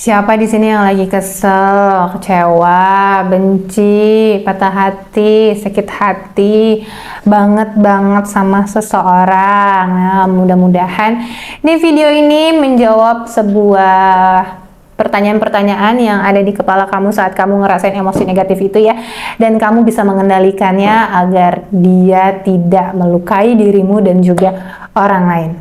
Siapa di sini yang lagi kesel, kecewa, benci, patah hati, sakit hati banget sama seseorang? Nah, mudah-mudahan di video ini menjawab sebuah pertanyaan-pertanyaan yang ada di kepala kamu saat kamu ngerasain emosi negatif itu ya, dan kamu bisa mengendalikannya agar dia tidak melukai dirimu dan juga orang lain.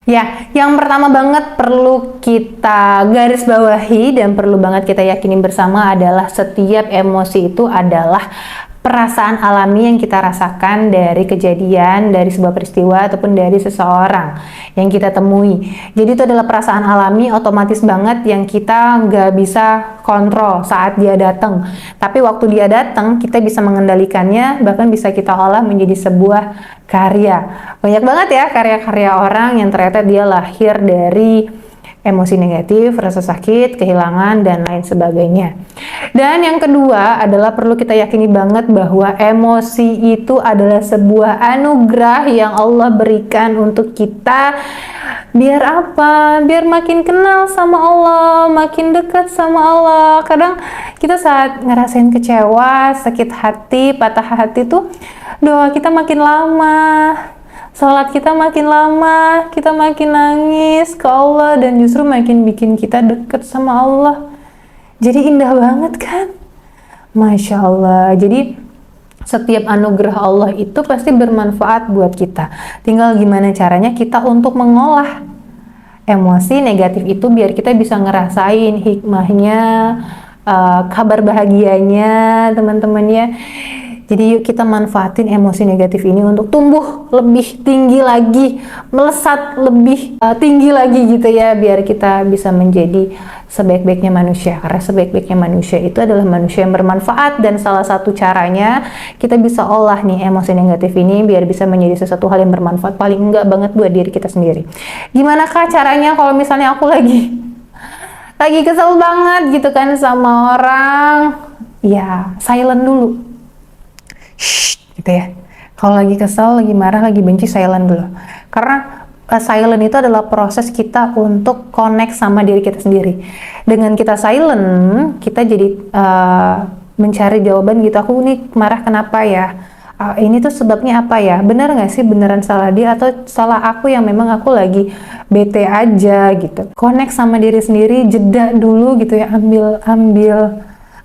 Ya, yang pertama banget perlu kita garis bawahi dan perlu banget kita yakini bersama adalah setiap emosi itu adalah perasaan alami yang kita rasakan dari kejadian, dari sebuah peristiwa ataupun dari seseorang yang kita temui. Jadi itu adalah perasaan alami otomatis banget yang kita nggak bisa kontrol saat dia datang. Tapi waktu dia datang kita bisa mengendalikannya, bahkan bisa kita olah menjadi sebuah karya. Banyak banget ya karya-karya orang yang ternyata dia lahir dari emosi negatif, rasa sakit, kehilangan, dan lain sebagainya. Dan yang kedua adalah perlu kita yakini banget bahwa emosi itu adalah sebuah anugerah yang Allah berikan untuk kita. Biar apa? Biar makin kenal sama Allah, makin dekat sama Allah. Kadang kita saat ngerasain kecewa, sakit hati, patah hati tuh doa kita makin lama, salat kita makin lama, kita makin nangis ke Allah, dan justru makin bikin kita deket sama Allah. Jadi indah banget kan? Masya Allah. Jadi setiap anugerah Allah itu pasti bermanfaat buat kita. Tinggal gimana caranya kita untuk mengolah emosi negatif itu biar kita bisa ngerasain hikmahnya, kabar bahagianya teman-teman ya. Jadi yuk kita manfaatin emosi negatif ini untuk tumbuh lebih tinggi lagi, melesat lebih tinggi lagi gitu ya, biar kita bisa menjadi sebaik-baiknya manusia. Karena sebaik-baiknya manusia itu adalah manusia yang bermanfaat, dan salah satu caranya kita bisa olah nih emosi negatif ini biar bisa menjadi sesuatu hal yang bermanfaat, paling enggak banget buat diri kita sendiri. Gimana kah caranya kalau misalnya aku lagi kesel banget gitu kan sama orang? Ya, silent dulu. Gitu ya. Kalau lagi kesel, lagi marah, lagi benci, silent dulu. Karena silent itu adalah proses kita untuk connect sama diri kita sendiri. Dengan kita silent, kita jadi mencari jawaban gitu. Aku nih marah kenapa ya? Ini tuh sebabnya apa ya? Bener nggak sih beneran salah dia atau salah aku yang memang aku lagi bete aja gitu. Connect sama diri sendiri, jeda dulu gitu ya.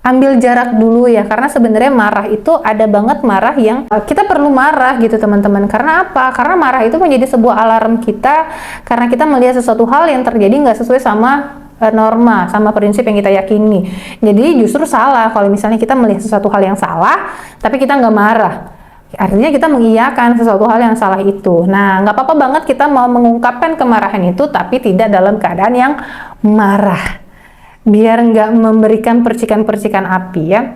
Ambil jarak dulu ya, karena sebenarnya marah itu ada banget marah yang kita perlu marah gitu teman-teman. Karena apa? Karena marah itu menjadi sebuah alarm kita, karena kita melihat sesuatu hal yang terjadi nggak sesuai sama norma, sama prinsip yang kita yakini. Jadi justru salah kalau misalnya kita melihat sesuatu hal yang salah, tapi kita nggak marah. Artinya kita mengiyakan sesuatu hal yang salah itu. Nah, nggak apa-apa banget kita mau mengungkapkan kemarahan itu, tapi tidak dalam keadaan yang marah. Biar nggak memberikan percikan-percikan api ya.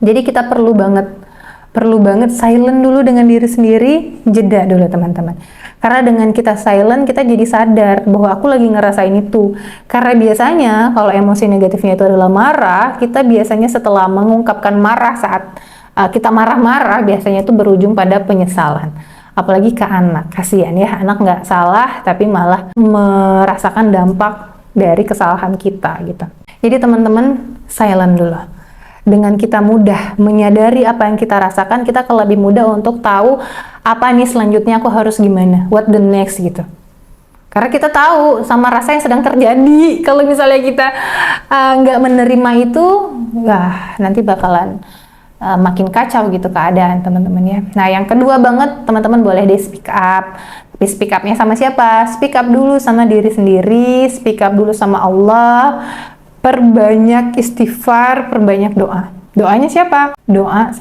Jadi kita perlu banget silent dulu dengan diri sendiri, jeda dulu teman-teman. Karena dengan kita silent, kita jadi sadar bahwa aku lagi ngerasain itu. Karena biasanya kalau emosi negatifnya itu adalah marah, kita biasanya setelah mengungkapkan marah saat kita marah-marah, biasanya itu berujung pada penyesalan. Apalagi ke anak, kasihan ya, anak nggak salah tapi malah merasakan dampak dari kesalahan kita gitu. Jadi teman-teman, silent dulu. Dengan kita mudah menyadari apa yang kita rasakan, kita akan lebih mudah untuk tahu apa nih selanjutnya aku harus gimana, what the next gitu. Karena kita tahu sama rasa yang sedang terjadi. Kalau misalnya kita nggak menerima itu, nanti bakalan makin kacau gitu keadaan teman-teman ya. Nah yang kedua banget teman-teman boleh deh speak up. Tapi speak up-nya sama siapa? Speak up dulu sama diri sendiri, speak up dulu sama Allah, perbanyak istighfar, perbanyak doa. Doanya siapa? Doa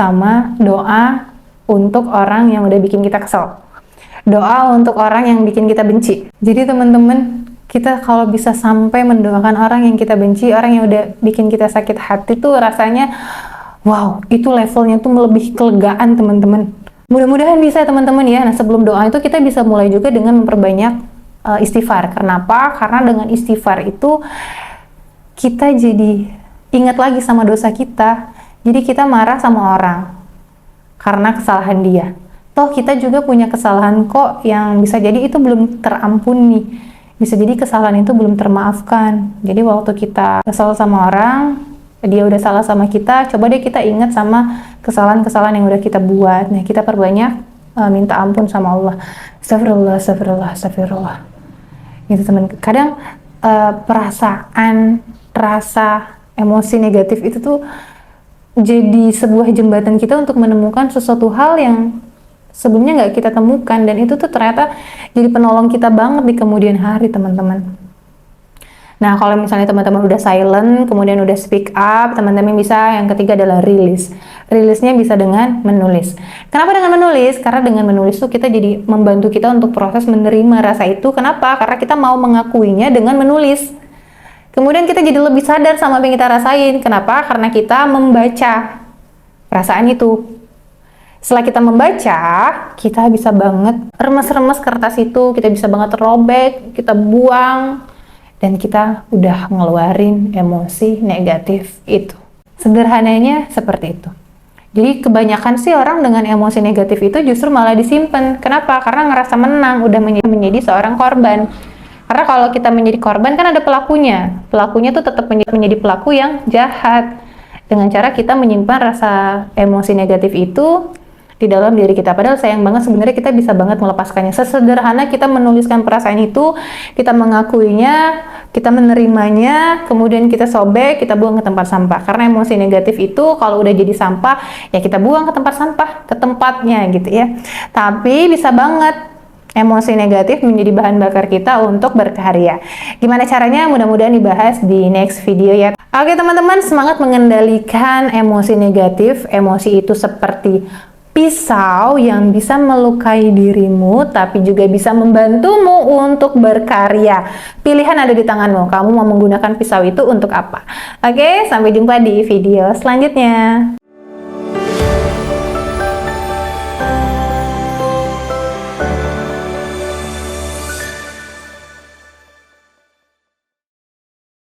untuk orang yang udah bikin kita kesel. Doa untuk orang yang bikin kita benci. Jadi teman-teman, kita kalau bisa sampai mendoakan orang yang kita benci, orang yang udah bikin kita sakit hati tuh rasanya wow, itu levelnya tuh melebihi kelegaan teman-teman. Mudah-mudahan bisa teman-teman ya. Nah sebelum doa itu kita bisa mulai juga dengan memperbanyak istighfar. Kenapa? Karena dengan istighfar itu kita jadi ingat lagi sama dosa kita. Jadi kita marah sama orang, karena kesalahan dia. Toh kita juga punya kesalahan kok yang bisa jadi itu belum terampuni. Bisa jadi kesalahan itu belum termaafkan. Jadi waktu kita kesal sama orang, dia udah salah sama kita, coba deh kita ingat sama kesalahan-kesalahan yang udah kita buat. Nah, kita perbanyak minta ampun sama Allah. Astagfirullah, astagfirullah, astagfirullah. Gitu teman. Kadang rasa emosi negatif itu tuh jadi sebuah jembatan kita untuk menemukan sesuatu hal yang sebelumnya nggak kita temukan, dan itu tuh ternyata jadi penolong kita banget di kemudian hari, teman-teman. Nah, kalau misalnya teman-teman udah silent, kemudian udah speak up, teman-teman bisa, yang ketiga adalah rilis. Rilisnya bisa dengan menulis. Kenapa dengan menulis? Karena dengan menulis tuh kita jadi membantu kita untuk proses menerima rasa itu. Kenapa? Karena kita mau mengakuinya dengan menulis. Kemudian kita jadi lebih sadar sama apa yang kita rasain. Kenapa? Karena kita membaca perasaan itu. Setelah kita membaca, kita bisa banget remes-remes kertas itu, kita bisa banget robek, kita buang, dan kita udah ngeluarin emosi negatif itu. Sederhananya seperti itu. Jadi kebanyakan sih orang dengan emosi negatif itu justru malah disimpan. Kenapa? Karena ngerasa menang, udah menjadi seorang korban. Karena kalau kita menjadi korban kan ada pelakunya. Pelakunya tuh tetap menjadi pelaku yang jahat. Dengan cara kita menyimpan rasa emosi negatif itu di dalam diri kita. Padahal sayang banget sebenarnya kita bisa banget melepaskannya. Sesederhana kita menuliskan perasaan itu, kita mengakuinya, kita menerimanya, kemudian kita sobek, kita buang ke tempat sampah. Karena emosi negatif itu kalau udah jadi sampah, ya kita buang ke tempat sampah, ke tempatnya gitu ya. Tapi bisa banget emosi negatif menjadi bahan bakar kita untuk berkarya. Gimana caranya? Mudah-mudahan dibahas di next video ya. Oke teman-teman, semangat mengendalikan emosi negatif. Emosi itu seperti pisau yang bisa melukai dirimu, tapi juga bisa membantumu untuk berkarya. Pilihan ada di tanganmu. Kamu mau menggunakan pisau itu untuk apa? Oke, sampai jumpa di video selanjutnya.